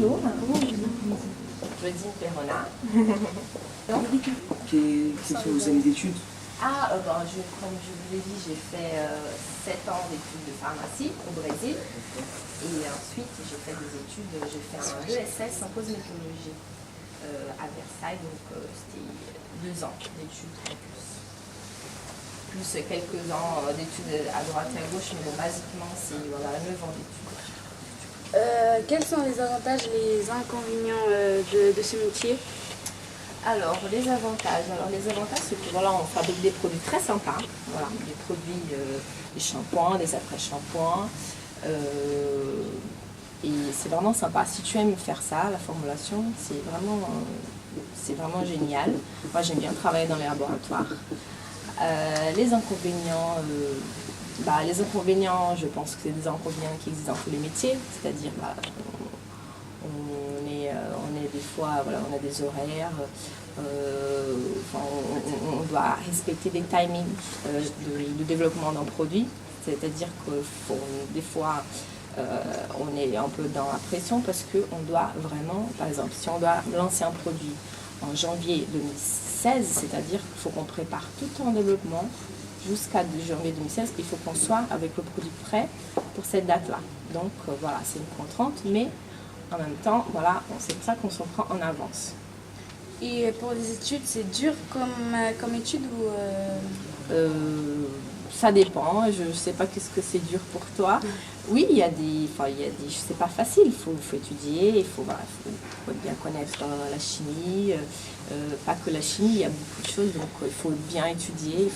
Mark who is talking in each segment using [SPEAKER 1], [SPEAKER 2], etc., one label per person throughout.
[SPEAKER 1] Bonjour. Claudine Perrona.
[SPEAKER 2] Quelles sont vos années d'études?
[SPEAKER 1] Comme je vous l'ai dit, j'ai fait 7 ans d'études de pharmacie au Brésil. Et ensuite, j'ai fait des études, j'ai fait un ESS en cosmétologie à Versailles. Donc, c'était 2 ans d'études en plus. Plus quelques ans d'études à droite et à gauche, mais bon, basiquement, c'est 9 ans d'études.
[SPEAKER 3] Quels sont les avantages et les inconvénients de ce métier?
[SPEAKER 1] Alors, les avantages, c'est que voilà, on fabrique des produits très sympas. Voilà, des produits, des shampoings, des après-shampoings. Et c'est vraiment sympa. Si tu aimes faire ça, la formulation, c'est vraiment génial. Moi, j'aime bien travailler dans les laboratoires. Les inconvénients, je pense que c'est des inconvénients qui existent dans tous les métiers, c'est-à-dire on est des fois, voilà, on a des horaires, on doit respecter des timings de développement d'un produit, c'est-à-dire que des fois on est un peu dans la pression parce qu'on doit vraiment, par exemple, si on doit lancer un produit en janvier 2016, c'est-à-dire qu'il faut qu'on prépare tout en développement jusqu'à janvier 2016, il faut qu'on soit avec le produit prêt pour cette date-là. Donc voilà, c'est une contrainte, mais en même temps, voilà, c'est pour ça qu'on s'en prend en avance.
[SPEAKER 3] Et pour les études, c'est dur comme étude ou
[SPEAKER 1] Ça dépend, je ne sais pas qu'est-ce que c'est dur pour toi. Oui, il y a des, c'est pas facile, il faut étudier, il faut bien connaître la chimie, pas que la chimie, il y a beaucoup de choses, donc il faut bien étudier,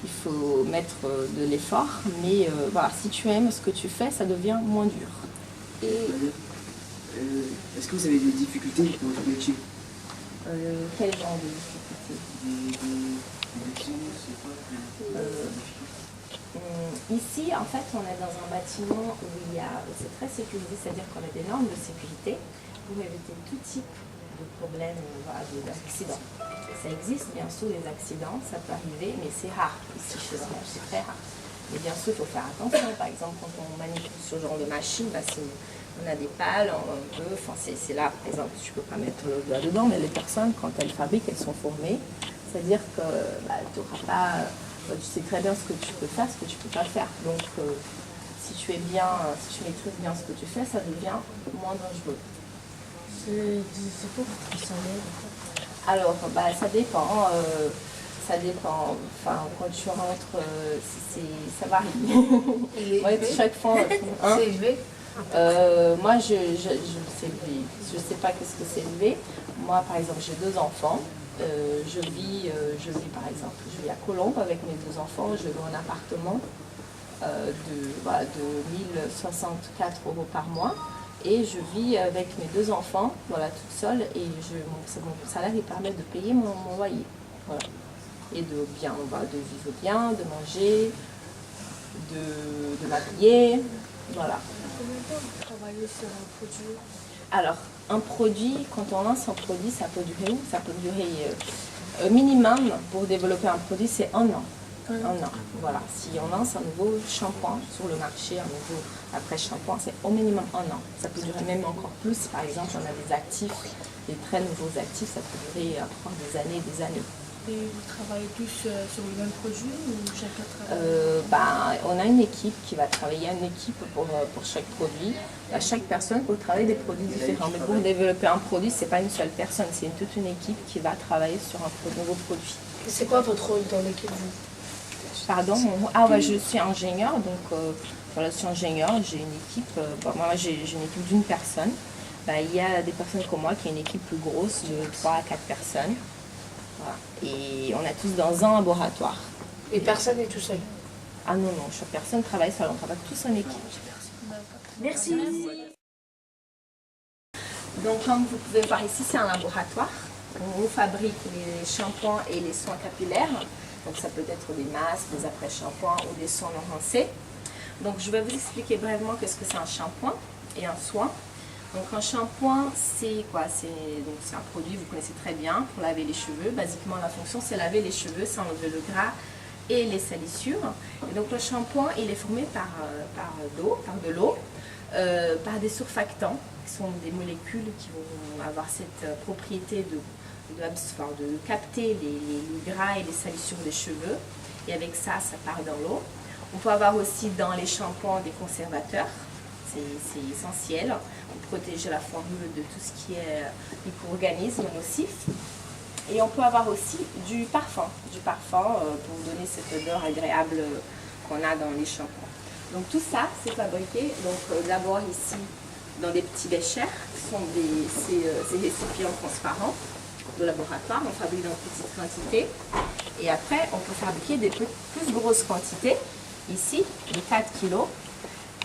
[SPEAKER 1] il faut mettre de l'effort, mais voilà, si tu aimes ce que tu fais, ça devient moins dur.
[SPEAKER 2] Est-ce que vous avez des difficultés dans votre métier?
[SPEAKER 1] Quel genre de difficultés? Ici, en fait, on est dans un bâtiment où c'est très sécurisé, c'est-à-dire qu'on a des normes de sécurité pour éviter tout type de problème, d'accident. Ça existe, bien sûr, les accidents, ça peut arriver, mais c'est rare ici chez nous, c'est très rare. Mais bien sûr, il faut faire attention. Par exemple, quand on manipule ce genre de machine, on a des pales, c'est là, par exemple, tu ne peux pas mettre le doigt dedans, mais les personnes, quand elles fabriquent, elles sont formées. C'est-à-dire que tu n'auras pas... tu sais très bien ce que tu peux faire, ce que tu ne peux pas faire. Donc, si tu maîtrises bien ce que tu fais, ça devient moins dangereux.
[SPEAKER 4] C'est quoi votre salaire?
[SPEAKER 1] Alors, ça dépend. Ça dépend. Enfin, quand tu rentres, ça varie. Ouais, chaque fois.
[SPEAKER 4] C'est élevé?
[SPEAKER 1] Moi, je sais pas qu'est-ce que c'est élevé. Moi, par exemple, j'ai 2 enfants. Je vis par exemple, je vis à Colombes avec mes 2 enfants. Je loue un appartement de 1064 € par mois. Et je vis avec mes 2 enfants, voilà, toute seule, et mon salaire il permet de payer mon loyer. Voilà. Et de vivre bien, de manger, de m'habiller. Voilà.
[SPEAKER 4] Combien de temps vous travaillez sur un produit?
[SPEAKER 1] Alors, un produit, quand on lance un produit, ça peut durer minimum pour développer un produit, c'est 1 an. Un an, voilà. Si on lance un nouveau shampoing sur le marché, un nouveau après-shampoing, c'est au minimum 1 an. Ça peut durer même encore plus. Si par exemple on a des actifs, des très nouveaux actifs, ça peut durer prendre des années et des années.
[SPEAKER 4] Et vous travaillez tous sur le même produit ou chacun travaille?
[SPEAKER 1] On a une équipe qui va travailler, une équipe pour chaque produit. Chaque personne peut travailler des produits différents. Mais pour développer un produit, ce n'est pas une seule personne, c'est toute une équipe qui va travailler sur un nouveau produit.
[SPEAKER 4] C'est quoi votre rôle dans l'équipe?
[SPEAKER 1] Pardon, je suis ingénieure, donc voilà, je suis ingénieure, j'ai une équipe, moi j'ai une équipe d'une personne. Il y a des personnes comme moi qui ont une équipe plus grosse de 3 à 4 personnes. Voilà. Et on est tous dans un laboratoire.
[SPEAKER 4] Et personne n'est tout seul?
[SPEAKER 1] Ah non, chaque personne travaille seule, on travaille tous en équipe.
[SPEAKER 4] Merci.
[SPEAKER 1] Donc comme vous pouvez voir ici, c'est un laboratoire. On fabrique les shampoings et les soins capillaires. Donc ça peut être des masques, des après-shampoings ou des soins non rincés. Donc je vais vous expliquer brièvement qu'est-ce que c'est un shampoing et un soin. Donc un shampoing, c'est quoi? C'est un produit, vous connaissez très bien, pour laver les cheveux. Basiquement la fonction c'est laver les cheveux, c'est enlever le gras et les salissures. Et donc le shampoing il est formé par de l'eau. par des surfactants, qui sont des molécules qui vont avoir cette propriété de capter les gras et les salissures des cheveux. Et avec ça, ça part dans l'eau. On peut avoir aussi dans les shampoings des conservateurs. C'est essentiel pour protéger la formule de tout ce qui est micro-organismes nocifs. Et on peut avoir aussi du parfum pour donner cette odeur agréable qu'on a dans les shampoings. Donc tout ça, c'est fabriqué d'abord ici dans des petits béchers, qui sont ces récipients transparents de laboratoire. On fabrique dans petites quantités. Et après, on peut fabriquer des plus grosses quantités, ici, de 4 kilos.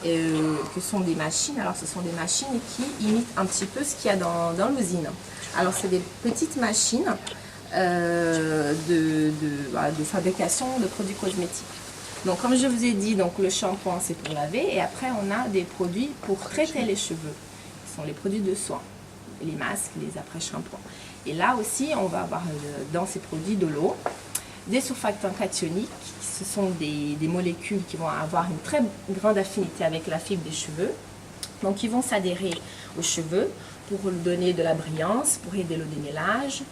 [SPEAKER 1] Que sont des machines. Alors ce sont des machines qui imitent un petit peu ce qu'il y a dans l'usine. Alors c'est des petites machines de fabrication de produits cosmétiques. Donc comme je vous ai dit, donc, le shampoing c'est pour laver et après on a des produits pour traiter les cheveux. Ce sont les produits de soins, les masques, les après-shampoings. Et là aussi on va avoir dans ces produits de l'eau, des surfactants cationiques. Ce sont des molécules qui vont avoir une très grande affinité avec la fibre des cheveux. Donc, ils vont s'adhérer aux cheveux pour lui donner de la brillance, pour aider le démêlage,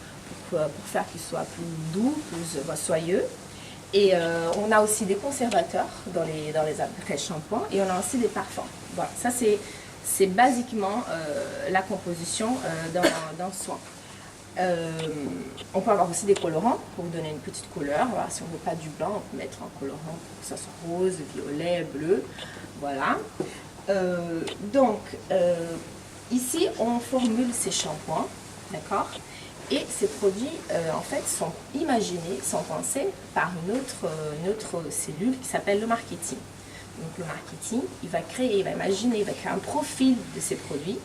[SPEAKER 1] pour faire qu'il soit plus doux, plus soyeux. Et on a aussi des conservateurs dans les après-shampoings et on a aussi des parfums. Voilà, ça c'est basiquement la composition d'un soin. On peut avoir aussi des colorants pour donner une petite couleur. Voilà, si on ne veut pas du blanc, on peut mettre un colorant pour que ça soit rose, violet, bleu. Voilà. Ici, on formule ces shampoings, d'accord? Et ces produits, en fait, sont imaginés, sont pensés par une autre cellule qui s'appelle le marketing. Donc, le marketing, il va créer un profil de ces produits.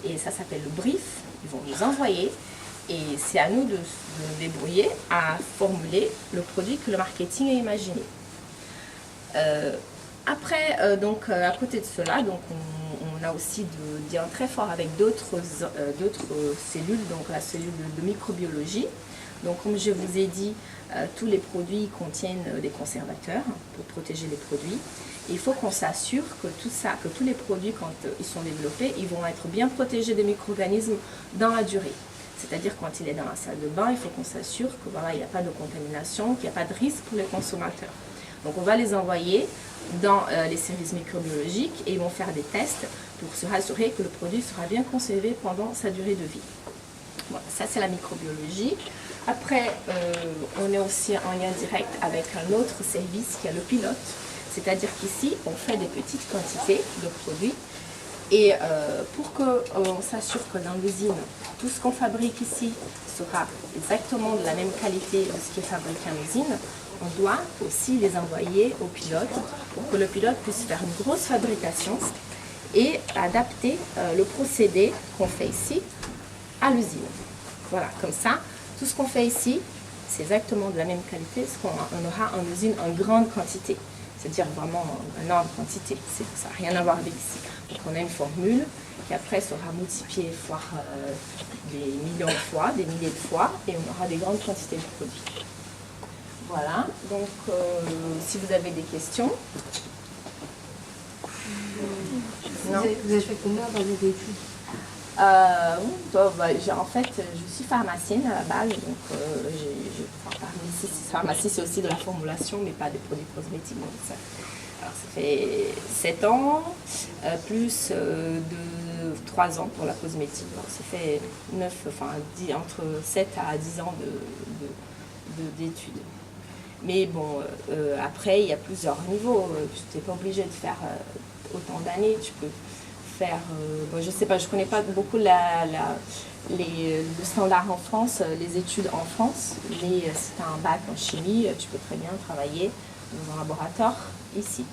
[SPEAKER 1] Et ça s'appelle le brief. Ils vont nous envoyer. Et c'est à nous de nous débrouiller à formuler le produit que le marketing a imaginé. À côté de cela, donc on a aussi des liens très forts avec d'autres cellules, donc la cellule de microbiologie. Donc comme je vous ai dit, tous les produits contiennent des conservateurs pour protéger les produits. Et il faut qu'on s'assure que que tous les produits, quand ils sont développés, ils vont être bien protégés des micro-organismes dans la durée. C'est-à-dire quand il est dans la salle de bain, il faut qu'on s'assure que il n'y a pas de contamination, qu'il n'y a pas de risque pour les consommateurs. Donc on va les envoyer dans les services microbiologiques et ils vont faire des tests pour se rassurer que le produit sera bien conservé pendant sa durée de vie. Voilà, ça c'est la microbiologie. Après, on est aussi en lien direct avec un autre service qui est le pilote. C'est-à-dire qu'ici, on fait des petites quantités de produits. Et pour qu'on s'assure que dans l'usine, tout ce qu'on fabrique ici sera exactement de la même qualité de ce qui est fabriqué en usine, on doit aussi les envoyer au pilote pour que le pilote puisse faire une grosse fabrication et adapter le procédé qu'on fait ici à l'usine. Voilà, comme ça, tout ce qu'on fait ici, c'est exactement de la même qualité, ce qu'on aura en usine en grande quantité. C'est-à-dire vraiment en énorme quantité. Ça n'a rien à voir avec ici. Donc on a une formule qui après sera multipliée fois des millions de fois, des milliers de fois, et on aura des grandes quantités de produits. Voilà, donc si vous avez des questions.
[SPEAKER 5] Vous avez fait combien dans vos études?
[SPEAKER 1] En fait, je suis pharmacienne à la base, donc pharmacie c'est aussi de la formulation, mais pas des produits cosmétiques. Donc ça fait 7 ans, plus de 3 ans pour la cosmétique. Donc ça fait entre 7 à 10 ans d'études. Mais bon, après, il y a plusieurs niveaux. Tu n'es pas obligé de faire autant d'années. Tu peux faire, je sais pas, je connais pas beaucoup le standard en France, les études en France, mais si tu as un bac en chimie, tu peux très bien travailler dans un laboratoire ici.